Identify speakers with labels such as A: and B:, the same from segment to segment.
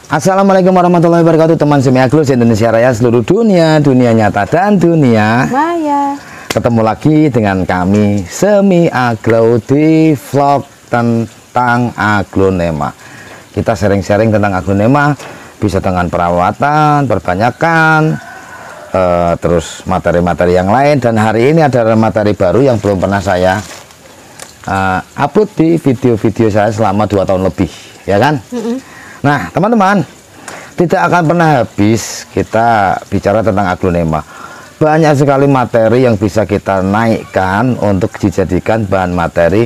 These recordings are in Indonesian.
A: Assalamualaikum warahmatullahi wabarakatuh, teman Semi Agro Indonesia Raya, seluruh dunia, dunia nyata dan dunia maya. Ketemu lagi dengan kami Semi Agro di vlog tentang aglonema. Kita sharing-sharing tentang aglonema, bisa dengan perawatan, perbanyakan, terus materi-materi yang lain. Dan hari ini ada materi baru yang belum pernah saya upload di video-video saya selama 2 tahun lebih, ya kan? Nah, teman-teman, tidak akan pernah habis kita bicara tentang aglonema. Banyak sekali materi yang bisa kita naikkan untuk dijadikan bahan materi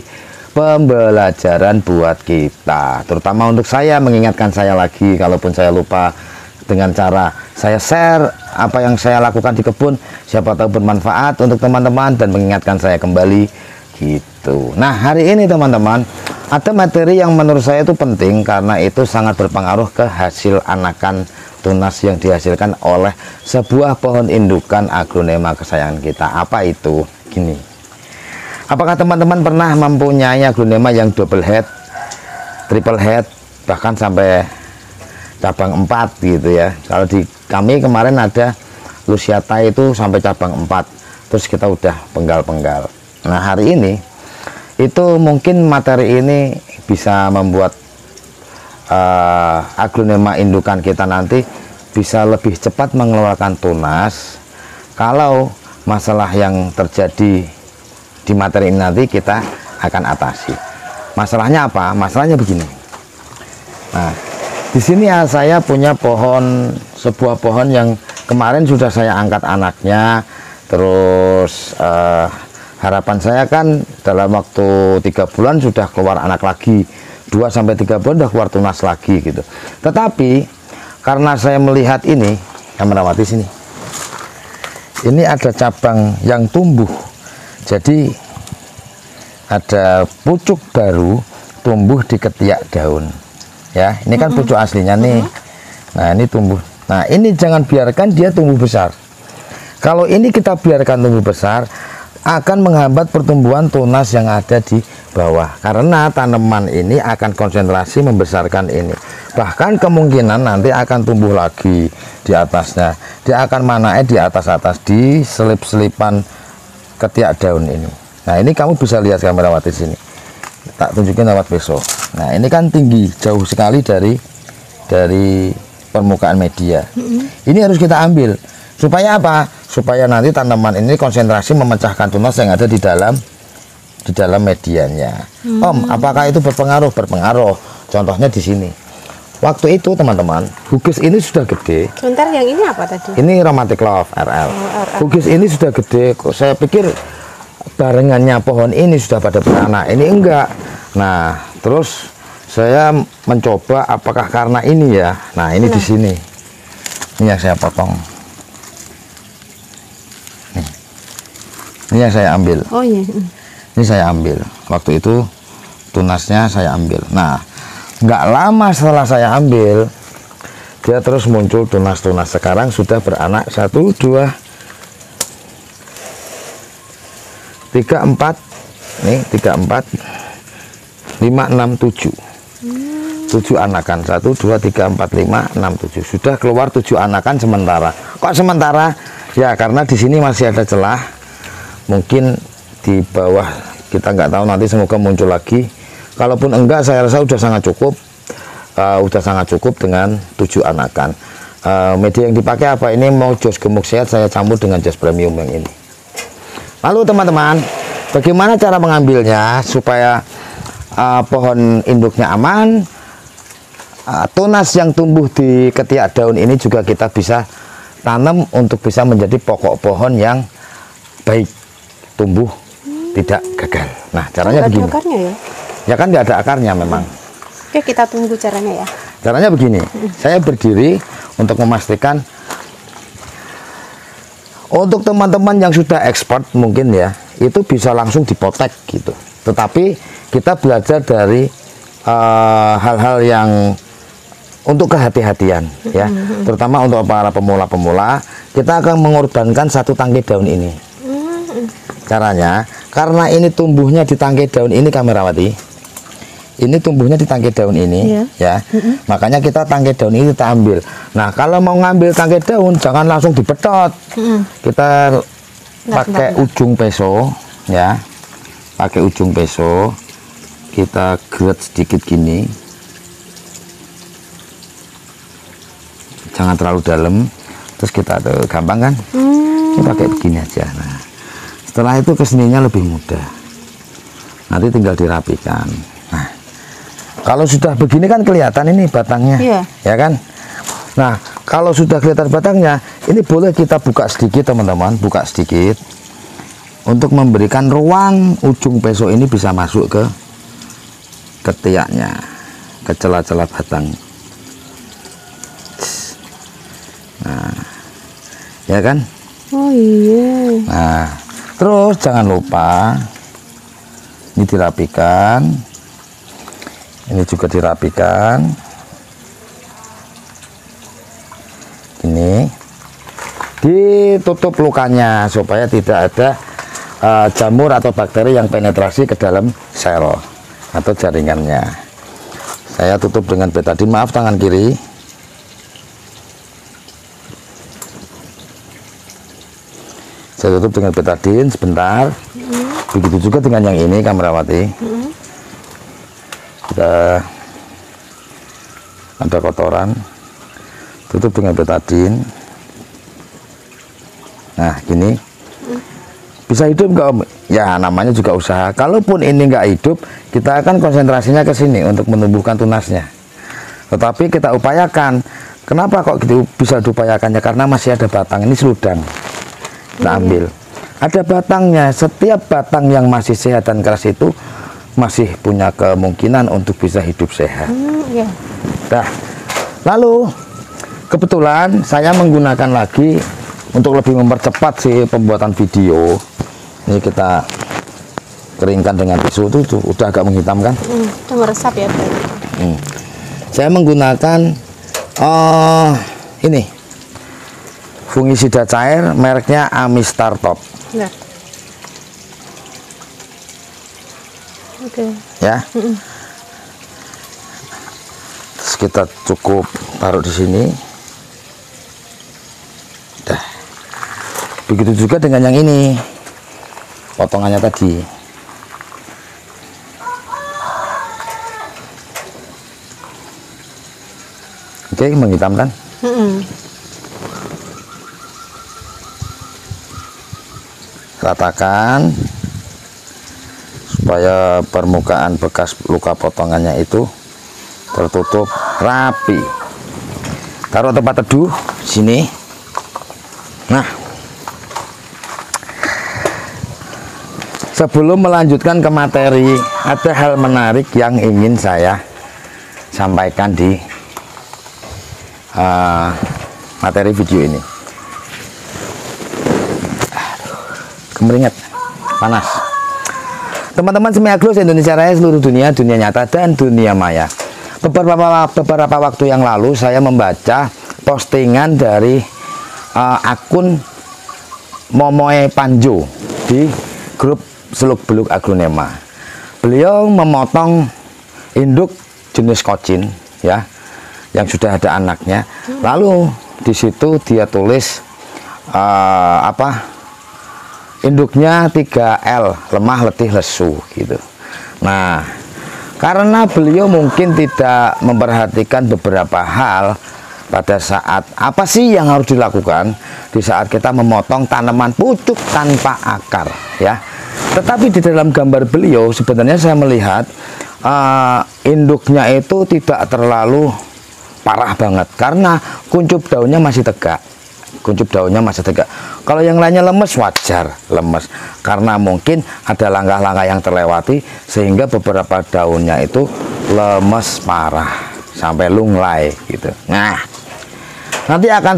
A: pembelajaran buat kita. Terutama untuk saya, mengingatkan saya lagi, kalaupun saya lupa, dengan cara saya share apa yang saya lakukan di kebun, siapa tahu bermanfaat untuk teman-teman dan mengingatkan saya kembali gitu. Nah, hari ini teman-teman, ada materi yang menurut saya itu penting karena itu sangat berpengaruh ke hasil anakan tunas yang dihasilkan oleh sebuah pohon indukan aglonema kesayangan kita. Apa itu? Gini, apakah teman-teman pernah mempunyai aglonema yang double head, triple head, bahkan sampai cabang 4 gitu ya? Kalau di kami kemarin ada Luciata itu sampai cabang 4, terus kita udah penggal-penggal. Nah, hari ini itu mungkin materi ini bisa membuat aglonema indukan kita nanti bisa lebih cepat mengeluarkan tunas. Kalau masalah yang terjadi di materi ini nanti kita akan atasi. Masalahnya apa? Masalahnya begini. Nah, di sini ya saya punya pohon, sebuah pohon yang kemarin sudah saya angkat anaknya, terus harapan saya kan dalam waktu 3 bulan sudah keluar anak lagi, 2-3 bulan sudah keluar tunas lagi gitu. Tetapi karena saya melihat ini, kamerawati sini, ini ada cabang yang tumbuh, jadi ada pucuk baru tumbuh di ketiak daun ya. Ini kan pucuk aslinya nih. Nah, ini tumbuh. Nah, ini jangan biarkan dia tumbuh besar. Kalau ini kita biarkan tumbuh besar, akan menghambat pertumbuhan tunas yang ada di bawah, karena tanaman ini akan konsentrasi membesarkan ini. Bahkan kemungkinan nanti akan tumbuh lagi di atasnya, dia akan manae di atas-atas, di selip-selipan ketiak daun ini. Nah, ini kamu bisa lihat kamerawati sini, tak tunjukin lewat besok. Nah, ini kan tinggi, jauh sekali dari permukaan media. Ini harus kita ambil supaya apa? Supaya nanti tanaman ini konsentrasi memecahkan tunas yang ada di dalam medianya. Om, apakah itu berpengaruh? Berpengaruh. Contohnya di sini. Waktu itu teman-teman, hugis ini sudah gede.
B: Sebentar, yang ini apa tadi?
A: Ini Romantic Love RL. Hugis ini sudah gede. Kok saya pikir barengannya pohon ini sudah pada beranak. Ini enggak. Nah, terus saya mencoba apakah karena ini ya. Nah, ini di sini. Ini yang saya potong. Ini yang saya ambil. Oh iya. Ini saya ambil. Waktu itu tunasnya saya ambil. Nah, nggak lama setelah saya ambil, dia terus muncul tunas-tunas. Sekarang sudah beranak 1, 2, 3, 4. Nih 3, 4, 5, 6, 7. 7 anakan. 1, 2, 3, 4, 5, 6, 7. Sudah keluar 7 anakan sementara. Kok sementara? Ya, karena di sini masih ada celah. Mungkin di bawah kita nggak tahu, nanti semoga muncul lagi. Kalaupun enggak, saya rasa udah sangat cukup dengan 7 anakan. Media yang dipakai apa? Ini mau jos gemuk sehat, saya campur dengan jos premium yang ini. Lalu teman-teman, bagaimana cara mengambilnya supaya pohon induknya aman, tunas yang tumbuh di ketiak daun ini juga kita bisa tanam untuk bisa menjadi pokok pohon yang baik, tumbuh tidak gagal. Nah, caranya begini. Ada akarnya ya? Ya kan nggak ada akarnya memang.
B: Oke, kita tunggu caranya ya.
A: Caranya begini. Saya berdiri untuk memastikan. Untuk teman-teman yang sudah expert mungkin ya, itu bisa langsung dipotek gitu. Tetapi kita belajar dari hal-hal yang untuk kehati-hatian ya. Terutama untuk para pemula-pemula, kita akan mengorbankan 1 tangkai daun ini. Caranya, karena ini tumbuhnya di tangkai daun ini kamerawati, ini tumbuhnya di tangkai daun ini, ya. Makanya kita tangkai daun ini kita ambil. Nah, kalau mau ngambil tangkai daun, jangan langsung dipetot. Kita pakai ujung peso, ya. Pakai ujung peso, kita geret sedikit gini. Jangan terlalu dalam. Terus kita tuh gampang kan? Kita pakai begini aja. Nah, setelah itu kesininya lebih mudah. Nanti tinggal dirapikan. Nah, kalau sudah begini kan kelihatan ini batangnya, ya kan? Nah, kalau sudah kelihatan batangnya, ini boleh kita buka sedikit teman-teman, buka sedikit untuk memberikan ruang ujung peso ini bisa masuk ke ketiaknya, ke celah-celah batang. Nah, ya kan?
B: Oh iya.
A: Nah, terus jangan lupa ini dirapikan. Ini juga dirapikan. Ini ditutup lukanya supaya tidak ada jamur atau bakteri yang penetrasi ke dalam sel atau jaringannya. Saya tutup dengan betadine, maaf tangan kiri. Saya tutup dengan betadine sebentar. Begitu juga dengan yang ini, kamerawati. Kita ada kotoran, tutup dengan betadine. Nah, gini bisa hidup nggak Om? Ya, namanya juga usaha. Kalaupun ini nggak hidup, kita akan konsentrasinya ke sini untuk menumbuhkan tunasnya. Tetapi kita upayakan. Kenapa kok gitu bisa diupayakannya? Karena masih ada batang. Ini seludang. Kita ambil. Ada batangnya. Setiap batang yang masih sehat dan keras itu masih punya kemungkinan untuk bisa hidup sehat. Nah, lalu kebetulan saya menggunakan lagi untuk lebih mempercepat sih pembuatan video. Ini kita keringkan dengan tisu tuh udah agak menghitam kan?
B: Udah meresap ya.
A: Saya menggunakan ini fungisida cair mereknya Amistar Top. Ya. Terus kita cukup taruh di sini. Dah. Begitu juga dengan yang ini, potongannya tadi. Oke, menghitam kan? Ratakan supaya permukaan bekas luka potongannya itu tertutup rapi. Taruh tempat teduh sini. Nah, sebelum melanjutkan ke materi, ada hal menarik yang ingin saya sampaikan di materi video ini. Kemeringat, panas. Teman-teman Semi Agro Indonesia Raya, seluruh dunia, dunia nyata dan dunia maya. Beberapa waktu yang lalu saya membaca postingan dari akun Momoe Panjo di grup Seluk-Beluk Agronema. Beliau memotong induk jenis kocin, ya, yang sudah ada anaknya. Lalu di situ dia tulis induknya 3L, lemah, letih, lesu gitu. Nah, karena beliau mungkin tidak memperhatikan beberapa hal pada saat apa sih yang harus dilakukan di saat kita memotong tanaman pucuk tanpa akar, ya. Tetapi di dalam gambar beliau sebenarnya saya melihat induknya itu tidak terlalu parah banget karena kuncup daunnya masih tegak. Kalau yang lainnya lemes, wajar lemes karena mungkin ada langkah-langkah yang terlewati sehingga beberapa daunnya itu lemes parah sampai lunglai gitu. Nah, nanti akan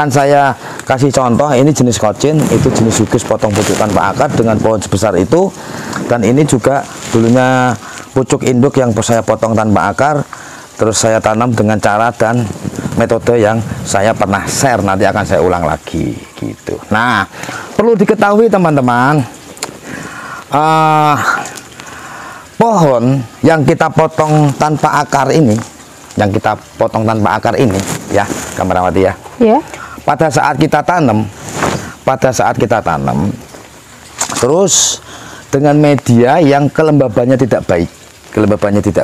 A: saya kasih contoh. Ini jenis kocin, itu jenis hugis potong pucuk tanpa akar dengan pohon sebesar itu, dan ini juga dulunya pucuk induk yang saya potong tanpa akar, terus saya tanam dengan cara dan metode yang saya pernah share, nanti akan saya ulang lagi gitu. Nah, perlu diketahui teman-teman, pohon yang kita potong tanpa akar ini, ya, kamerawati ya.
B: Ya.
A: Pada saat kita tanam, terus dengan media yang kelembabannya tidak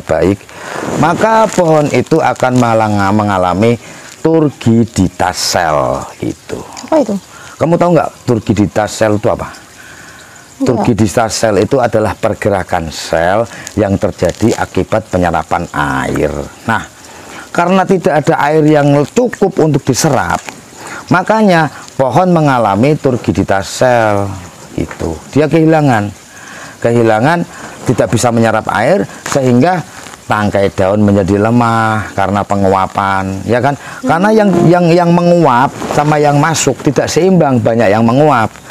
A: baik, maka pohon itu akan mengalami turgiditas sel gitu.
B: Apa itu?
A: Kamu tahu nggak turgiditas sel itu apa? Turgiditas sel itu adalah pergerakan sel yang terjadi akibat penyerapan air. Nah, karena tidak ada air yang cukup untuk diserap, makanya pohon mengalami turgiditas sel itu. Dia kehilangan tidak bisa menyerap air, sehingga tangkai daun menjadi lemah karena penguapan, ya kan? Karena yang menguap sama yang masuk tidak seimbang, banyak yang menguap.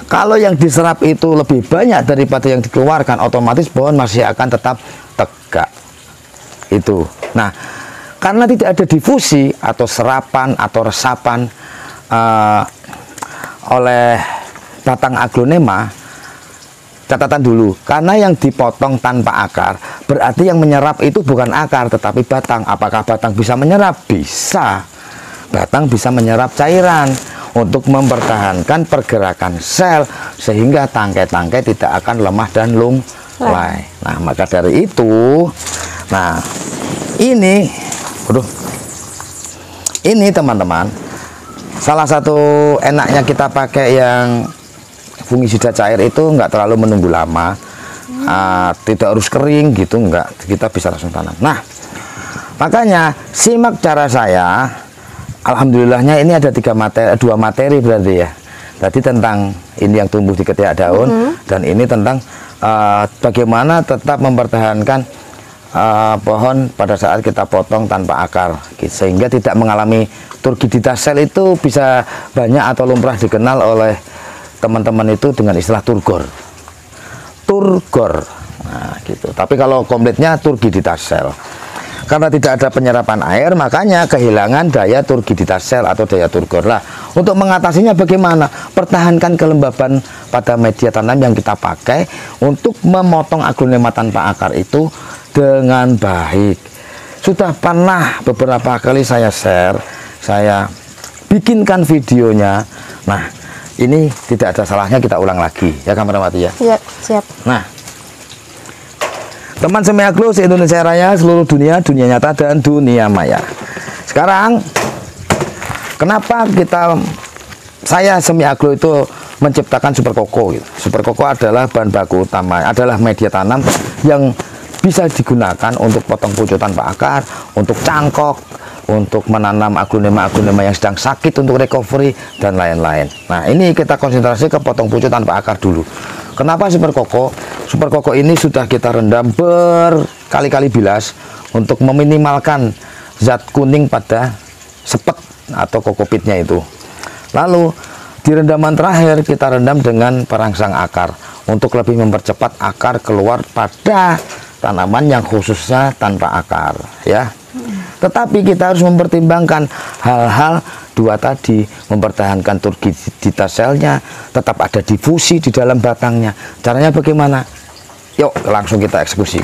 A: Kalau yang diserap itu lebih banyak daripada yang dikeluarkan, otomatis pohon masih akan tetap tegak. Itu. Nah, karena tidak ada difusi atau serapan atau resapan oleh batang aglonema, catatan dulu, karena yang dipotong tanpa akar, berarti yang menyerap itu bukan akar tetapi batang. Apakah batang bisa menyerap? Bisa. Batang bisa menyerap cairan untuk mempertahankan pergerakan sel sehingga tangkai-tangkai tidak akan lemah dan lunglai. Nah, maka dari itu, nah ini teman-teman, salah satu enaknya kita pakai yang fungisida cair itu nggak terlalu menunggu lama, tidak harus kering gitu, enggak, kita bisa langsung tanam. Nah, makanya simak cara saya. Alhamdulillahnya ini ada dua materi berarti ya. Tadi tentang ini yang tumbuh di ketiak daun, dan ini tentang bagaimana tetap mempertahankan pohon pada saat kita potong tanpa akar, sehingga tidak mengalami turgiditas sel. Itu bisa banyak atau lumrah dikenal oleh teman-teman itu dengan istilah turgor. Nah, gitu. Tapi kalau komplitnya turgiditas sel. Karena tidak ada penyerapan air, makanya kehilangan daya turgiditas sel atau daya turgor. Lah, untuk mengatasinya bagaimana? Pertahankan kelembaban pada media tanam yang kita pakai untuk memotong aglonema tanpa akar itu dengan baik. Sudah pernah beberapa kali saya share, saya bikinkan videonya. Nah, ini tidak ada salahnya kita ulang lagi, ya kamerawati ya.
B: Iya, siap.
A: Nah, teman Semi Agro se-Indonesia Raya, seluruh dunia, dunia nyata dan dunia maya. Sekarang, kenapa saya Semi Agro itu menciptakan Super Koko gitu. Super Koko adalah bahan baku utama, adalah media tanam yang bisa digunakan untuk potong pucuk tanpa akar, untuk cangkok, untuk menanam aglonema yang sedang sakit untuk recovery dan lain-lain. Nah, ini kita konsentrasi ke potong pucuk tanpa akar dulu. Kenapa Super Koko? Super Koko ini sudah kita rendam berkali-kali bilas untuk meminimalkan zat kuning pada sepet atau kokopitnya itu. Lalu di rendaman terakhir kita rendam dengan perangsang akar untuk lebih mempercepat akar keluar pada tanaman yang khususnya tanpa akar, ya. Tetapi kita harus mempertimbangkan hal-hal dua tadi, mempertahankan turgiditas selnya, tetap ada difusi di dalam batangnya. Caranya bagaimana? Yuk langsung kita eksekusi.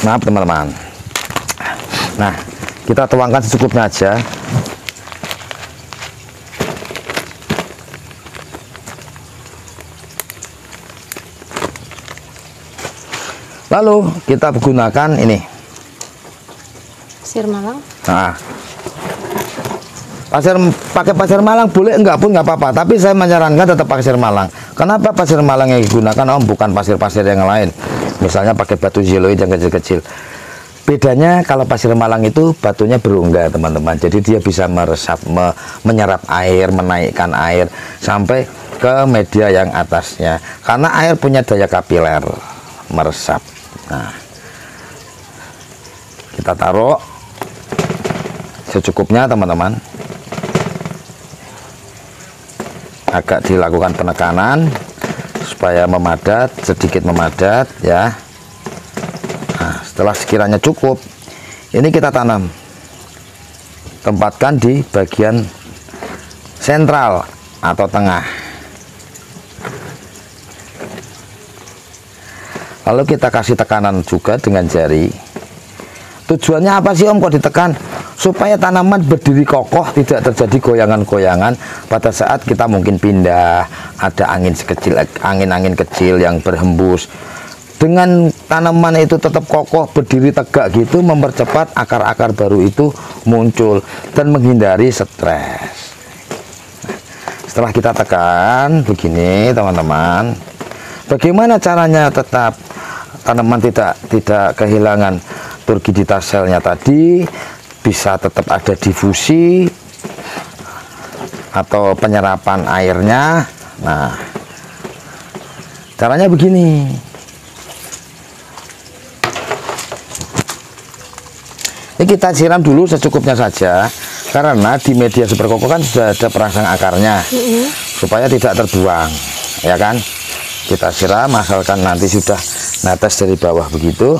A: Maaf teman-teman. Nah, kita tuangkan secukupnya aja. Lalu kita gunakan ini
B: Pasir Malang.
A: Nah, pakai pasir Malang boleh, enggak pun nggak apa-apa. Tapi saya menyarankan tetap pasir Malang. Kenapa pasir Malang yang digunakan? Bukan pasir-pasir yang lain. Misalnya pakai batu zeoloid yang kecil-kecil. Bedanya kalau pasir Malang itu batunya berongga teman-teman. Jadi dia bisa meresap, menyerap air, menaikkan air sampai ke media yang atasnya. Karena air punya daya kapiler meresap. Nah, kita taruh secukupnya teman-teman. Agak dilakukan penekanan supaya memadat, sedikit memadat ya. Nah, setelah sekiranya cukup, ini kita tanam. Tempatkan di bagian sentral atau tengah. Lalu kita kasih tekanan juga dengan jari. Tujuannya apa sih Om kok ditekan? Supaya tanaman berdiri kokoh, tidak terjadi goyangan-goyangan pada saat kita mungkin pindah, ada angin-angin kecil yang berhembus. Dengan tanaman itu tetap kokoh, berdiri tegak gitu, mempercepat akar-akar baru itu muncul dan menghindari stres. Setelah kita tekan begini teman-teman, bagaimana caranya tetap tanaman tidak kehilangan turgiditas selnya tadi, bisa tetap ada difusi atau penyerapan airnya. Nah, caranya begini. Ini kita siram dulu secukupnya saja, karena di media super koko kan sudah ada perangsang akarnya, supaya tidak terbuang, ya kan? Kita siram, asalkan nanti sudah netes dari bawah begitu.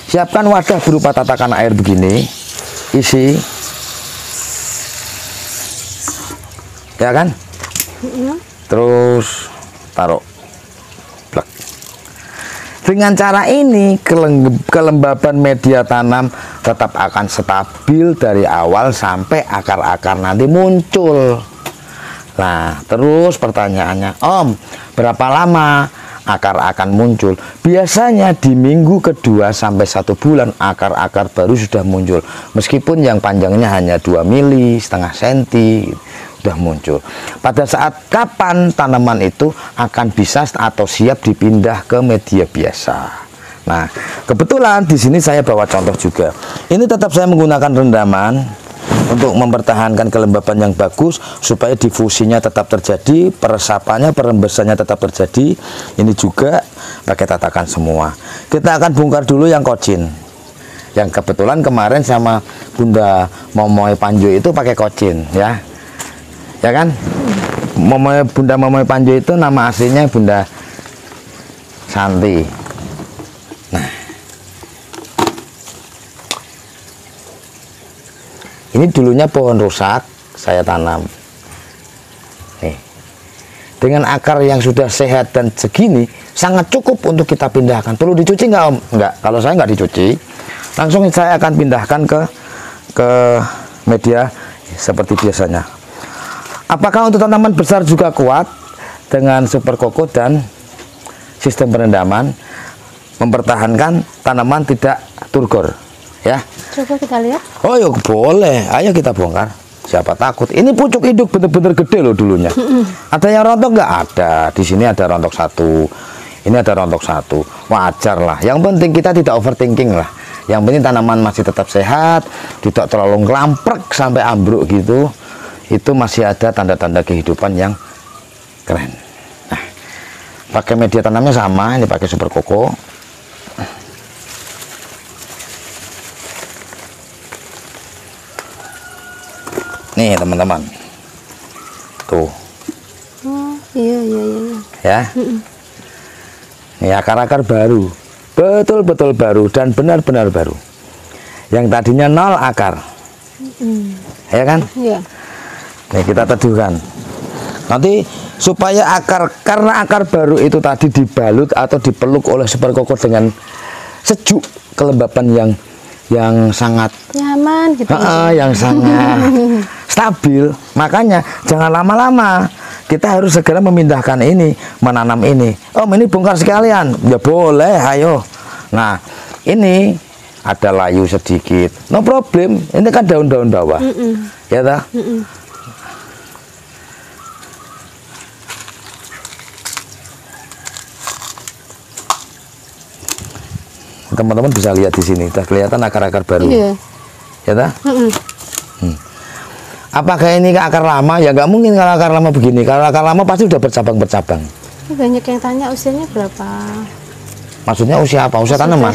A: Siapkan wadah berupa tatakan air begini, isi, ya kan? Terus taruh. Dengan cara ini kelembaban media tanam tetap akan stabil dari awal sampai akar-akar nanti muncul. Nah, terus pertanyaannya, Om, berapa lama akar akan muncul? Biasanya di minggu kedua sampai 1 bulan akar-akar baru sudah muncul. Meskipun yang panjangnya hanya 2 mili, setengah senti, sudah muncul. Pada saat kapan tanaman itu akan bisa atau siap dipindah ke media biasa. Nah, kebetulan di sini saya bawa contoh juga. Ini tetap saya menggunakan rendaman untuk mempertahankan kelembaban yang bagus, supaya difusinya tetap terjadi, peresapannya, perembesannya tetap terjadi. Ini juga pakai tatakan semua. Kita akan bongkar dulu yang kocin, yang kebetulan kemarin sama Bunda Momoy Panjo itu pakai kocin, ya kan? Bunda Momoy Panjo itu nama aslinya Bunda Santi. Nah, ini dulunya pohon rusak saya tanam. Nih, dengan akar yang sudah sehat dan segini, sangat cukup untuk kita pindahkan. Perlu dicuci nggak Om? Nggak. Kalau saya nggak dicuci, langsung saya akan pindahkan ke media seperti biasanya. Apakah untuk tanaman besar juga kuat dengan super koko dan sistem perendaman, mempertahankan tanaman tidak turgor, ya?
B: Coba kita lihat.
A: Oh yuk, boleh, ayo kita bongkar. Siapa takut? Ini pucuk induk bener-bener gede loh dulunya. Ada yang rontok nggak? Ada. Di sini ada rontok 1. Ini ada rontok 1. Wajar lah. Yang penting kita tidak overthinking lah. Yang penting tanaman masih tetap sehat, tidak terlalu ngelamprek sampai ambruk gitu. Itu masih ada tanda-tanda kehidupan yang keren. Nah, pakai media tanamnya sama, ini pakai super koko. Nih teman-teman, tuh.
B: Oh, iya.
A: Ya, ini akar-akar baru, betul-betul baru dan benar-benar baru. Yang tadinya 0 akar, ya kan?
B: Iya.
A: Nih kita teduhkan. Nanti supaya karena akar baru itu tadi dibalut atau dipeluk oleh super koko dengan sejuk, kelembapan yang sangat
B: nyaman gitu.
A: Yang sangat stabil. Makanya jangan lama-lama. Kita harus segera memindahkan ini, menanam ini. Om, ini bongkar sekalian. Ya boleh, ayo. Nah, ini ada layu sedikit. No problem. Ini kan daun-daun bawah. Ya tak? Teman-teman bisa lihat di sini, sudah kelihatan akar-akar baru.
B: Iya.
A: Ya tak? Apakah ini akar lama? Ya nggak mungkin kalau akar lama begini. Kalau akar lama pasti udah bercabang-bercabang.
B: Banyak yang tanya usianya berapa?
A: Maksudnya usia apa? Usia tanaman?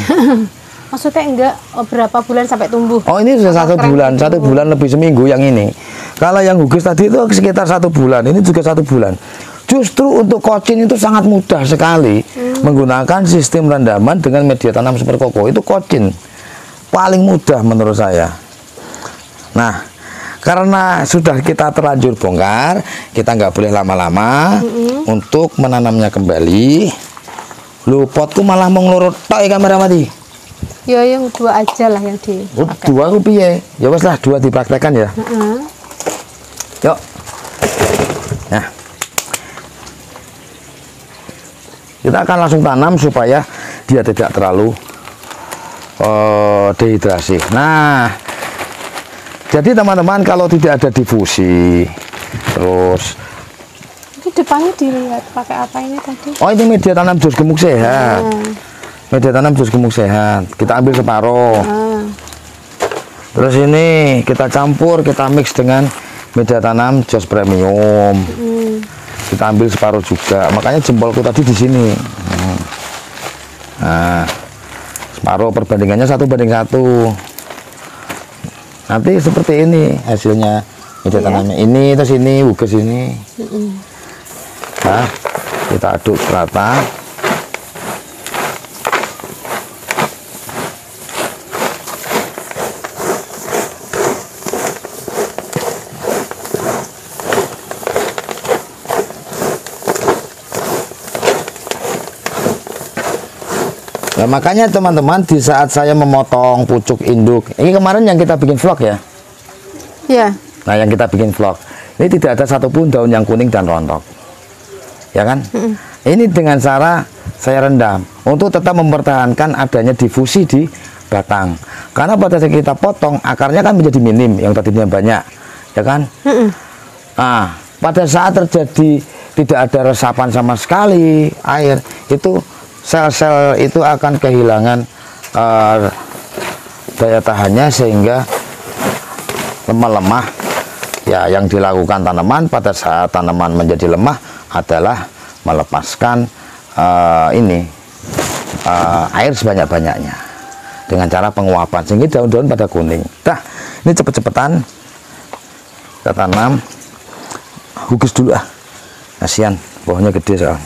B: Maksudnya enggak berapa bulan sampai tumbuh?
A: Oh, ini sudah 1 bulan, 1 bulan lebih seminggu yang ini. Kalau yang gugus tadi itu sekitar 1 bulan, ini juga 1 bulan. Justru untuk kocin itu sangat mudah sekali menggunakan sistem rendaman dengan media tanam super koko. Itu kocin paling mudah menurut saya. Nah, karena sudah kita terlanjur bongkar, kita nggak boleh lama-lama untuk menanamnya kembali. Lu potku malah mau ngelurut tok ya kamera mati.
B: Ya yang 2 aja lah yang di.
A: Oh, 2 ku piye? Ya wes lah 2 dipraktekkan ya. Yuk. Nah. Kita akan langsung tanam supaya dia tidak terlalu dehidrasi. Nah, jadi teman-teman kalau tidak ada difusi, terus
B: Ini depannya dilihat pakai apa ini tadi?
A: oh ini media tanam jus gemuk sehat. Media tanam jus gemuk sehat. Kita ambil separuh. Terus ini kita campur, kita mix dengan media tanam jus premium. Kita ambil separuh juga. Makanya jempolku tadi di sini. Nah, separuh perbandingannya 1:1. Nanti seperti ini hasilnya media tanamnya. Ini terus ini wuges ini. Nah, kita aduk rata. Nah, makanya teman-teman di saat saya memotong pucuk induk, ini kemarin yang kita bikin vlog ya.
B: Iya.
A: Nah, yang kita bikin vlog, ini tidak ada satupun daun yang kuning dan rontok, ya kan? Ini dengan cara saya rendam untuk tetap mempertahankan adanya difusi di batang. Karena pada saat kita potong akarnya kan menjadi minim, yang tadinya banyak, ya kan? Nah, pada saat terjadi tidak ada resapan sama sekali air, itu sel-sel itu akan kehilangan daya tahannya sehingga lemah-lemah. Ya, yang dilakukan tanaman pada saat tanaman menjadi lemah adalah melepaskan air sebanyak-banyaknya dengan cara penguapan sehingga daun-daun pada kuning. Dah, ini cepet-cepetan kita tanam. Gugus dulu ah, kasihan pohonnya gede soal.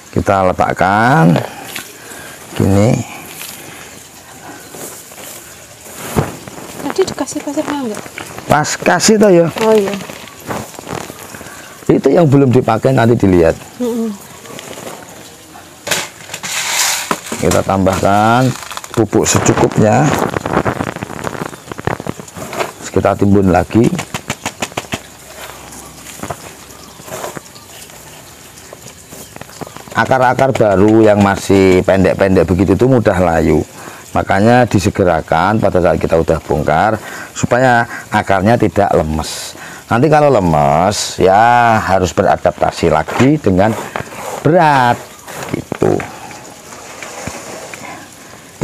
A: Kita letakkan gini.
B: Tadi dikasih pasirnya enggak?
A: Pas kasih toh ya.
B: Oh iya.
A: Itu yang belum dipakai nanti dilihat. Kita tambahkan pupuk secukupnya. Terus kita timbun lagi. Akar-akar baru yang masih pendek-pendek begitu itu mudah layu. Makanya disegerakan pada saat kita udah bongkar supaya akarnya tidak lemes. Nanti kalau lemes ya harus beradaptasi lagi dengan berat gitu.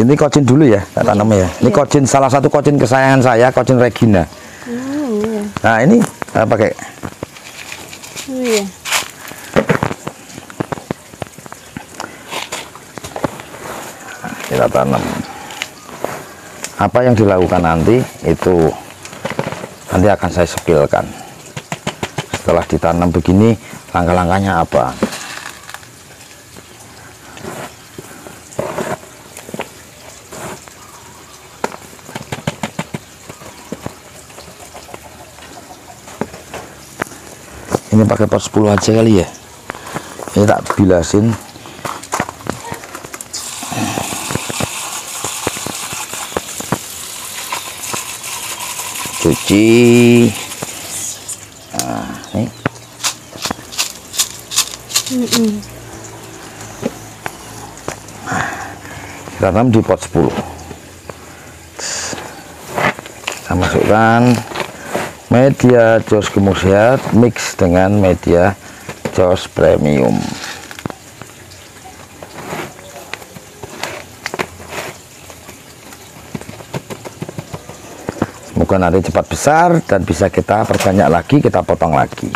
A: Ini kocin dulu ya, saya tanam ya. Ini kocin, salah satu kocin kesayangan saya, kocin Regina. Nah ini pakai.
B: Iya.
A: Kita tanam. Apa yang dilakukan nanti itu nanti akan saya spilkan. Setelah ditanam begini, langkah-langkahnya apa? Ini pakai pot 10 aja kali ya. Ini tak bilasin. Cuci. Nah, nih. Kita tanam di pot 10. Kita masukkan media jos gemuk sehat mix dengan media jos premium. Semoga nanti cepat besar dan bisa kita perbanyak lagi, kita potong lagi.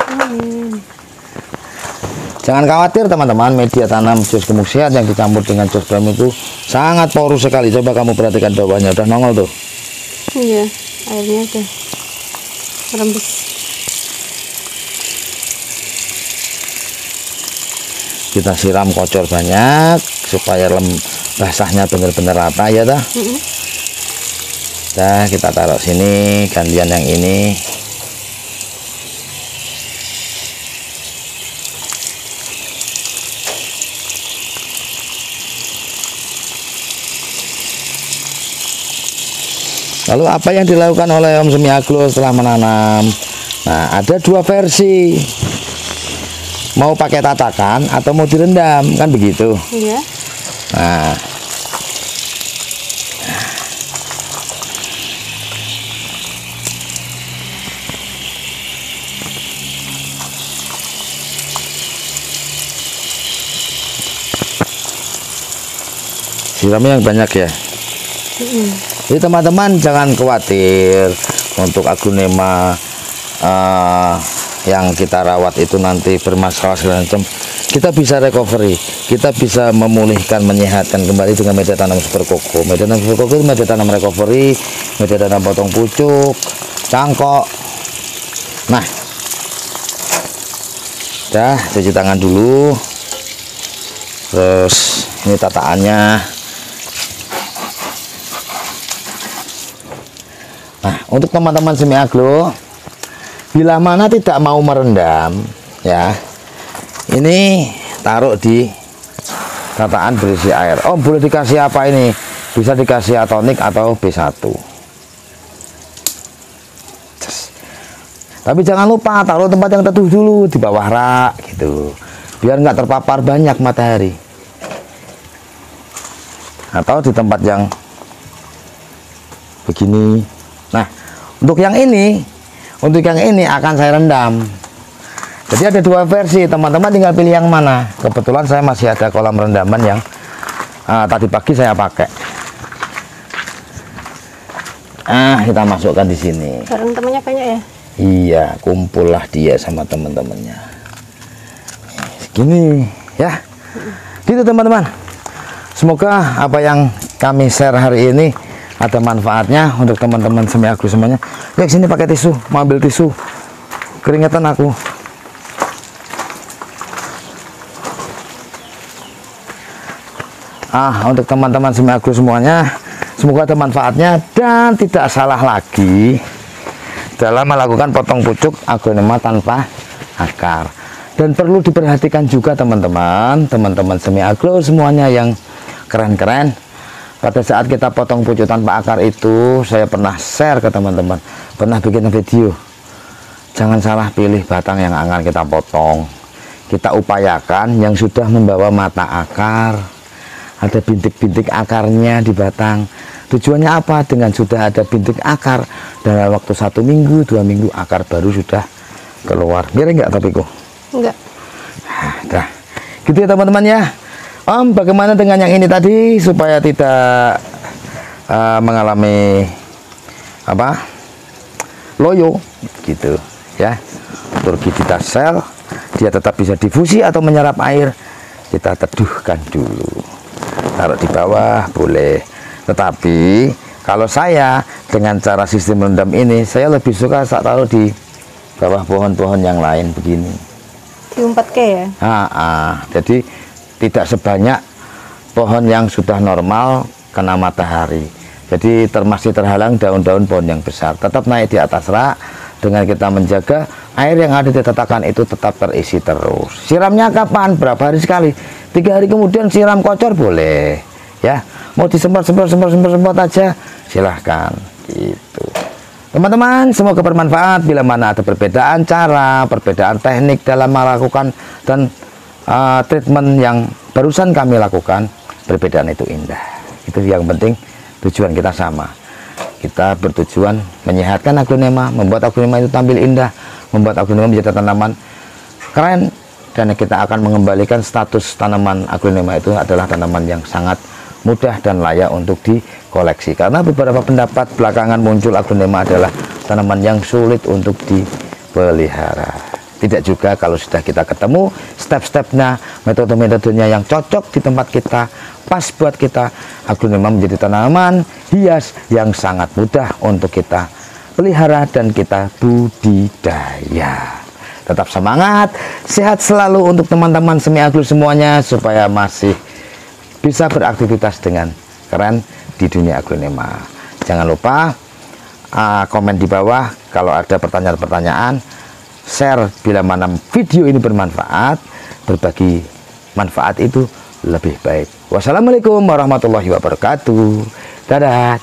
A: Jangan khawatir teman-teman, media tanam jos gemuk sehat yang dicampur dengan jos premium itu sangat porus sekali. Coba kamu perhatikan bawahnya, udah nongol tuh.
B: Iya, airnya udah rembes.
A: Kita siram kocor banyak supaya basahnya benar-benar rata ya dah. Nah, kita taruh sini, gantian yang ini. Lalu apa yang dilakukan oleh Om Semi Aglo setelah menanam? Nah, ada dua versi. Mau pakai tatakan atau mau direndam, kan begitu.
B: Iya.
A: Nah, siramnya yang banyak ya. Jadi teman-teman jangan khawatir untuk aglonema yang kita rawat itu nanti bermasalah segala macam. Kita bisa recovery, kita bisa memulihkan, menyehatkan kembali dengan media tanam super koko. Media tanam super koko itu media tanam recovery, media tanam potong pucuk, cangkok. Nah, udah cuci tangan dulu. Terus ini tataannya. Nah, untuk teman-teman Semi Aglo, bila mana tidak mau merendam, ya, ini taruh di tataan berisi air. Oh, boleh dikasih apa ini? Bisa dikasih atonik atau B1. Tapi jangan lupa taruh tempat yang teduh dulu, di bawah rak gitu, biar nggak terpapar banyak matahari. Atau di tempat yang begini. Nah, untuk yang ini akan saya rendam. Jadi ada dua versi, teman-teman tinggal pilih yang mana. Kebetulan saya masih ada kolam rendaman yang tadi pagi saya pakai. Kita masukkan di sini.
B: Bareng temannya banyak ya?
A: Iya, kumpullah dia sama teman-temannya. Segini ya. Gitu teman-teman. Semoga apa yang kami share hari ini ada manfaatnya untuk teman-teman Semi Aglo semuanya. Ya, sini pakai tisu, mau ambil tisu. Keringetan aku. Untuk teman-teman Semi Aglo semuanya, semoga ada manfaatnya dan tidak salah lagi dalam melakukan potong pucuk aglonema tanpa akar. Dan perlu diperhatikan juga teman-teman Semi Aglo semuanya yang keren-keren. Pada saat kita potong pucuk tanpa akar itu, saya pernah share ke teman-teman, pernah bikin video. Jangan salah pilih batang yang akan kita potong. Kita upayakan yang sudah membawa mata akar, ada bintik-bintik akarnya di batang. Tujuannya apa? Dengan sudah ada bintik akar, dalam waktu 1 minggu, 2 minggu akar baru sudah keluar. Miring nggak topiku?
B: Enggak.
A: Nah, gitu ya teman-teman ya. Om, bagaimana dengan yang ini tadi supaya tidak mengalami loyo gitu ya. Turgidita sel, dia tetap bisa difusi atau menyerap air. Kita teduhkan dulu. Taruh di bawah boleh. Tetapi kalau saya dengan cara sistem rendam ini, saya lebih suka saat taruh di bawah pohon-pohon yang lain begini.
B: Diumpat ke ya?
A: Jadi tidak sebanyak pohon yang sudah normal kena matahari. Jadi masih terhalang daun-daun pohon yang besar. Tetap naik di atas rak dengan kita menjaga air yang ada di tatakan itu tetap terisi terus. Siramnya kapan? Berapa hari sekali? 3 hari kemudian siram kocor boleh. Ya, mau disemprot aja silahkan. Gitu. Teman-teman, semoga bermanfaat. Bila mana ada perbedaan cara, perbedaan teknik dalam melakukan dan treatment yang barusan kami lakukan, perbedaan itu indah. Itu yang penting, tujuan kita sama. Kita bertujuan menyehatkan aglonema, membuat aglonema itu tampil indah, membuat aglonema menjadi tanaman keren, dan kita akan mengembalikan status tanaman aglonema itu adalah tanaman yang sangat mudah dan layak untuk dikoleksi. Karena beberapa pendapat belakangan muncul aglonema adalah tanaman yang sulit untuk dipelihara. Tidak juga kalau sudah kita ketemu step-stepnya, metode-metodenya yang cocok di tempat kita, pas buat kita, aglonema menjadi tanaman hias yang sangat mudah untuk kita pelihara dan kita budidaya. Tetap semangat, sehat selalu untuk teman-teman Semi Aglo semuanya, supaya masih bisa beraktivitas dengan keren di dunia aglonema. Jangan lupa komen di bawah kalau ada pertanyaan-pertanyaan. Share bila mana video ini bermanfaat, berbagi manfaat itu lebih baik. Wassalamualaikum warahmatullahi wabarakatuh. Dadah.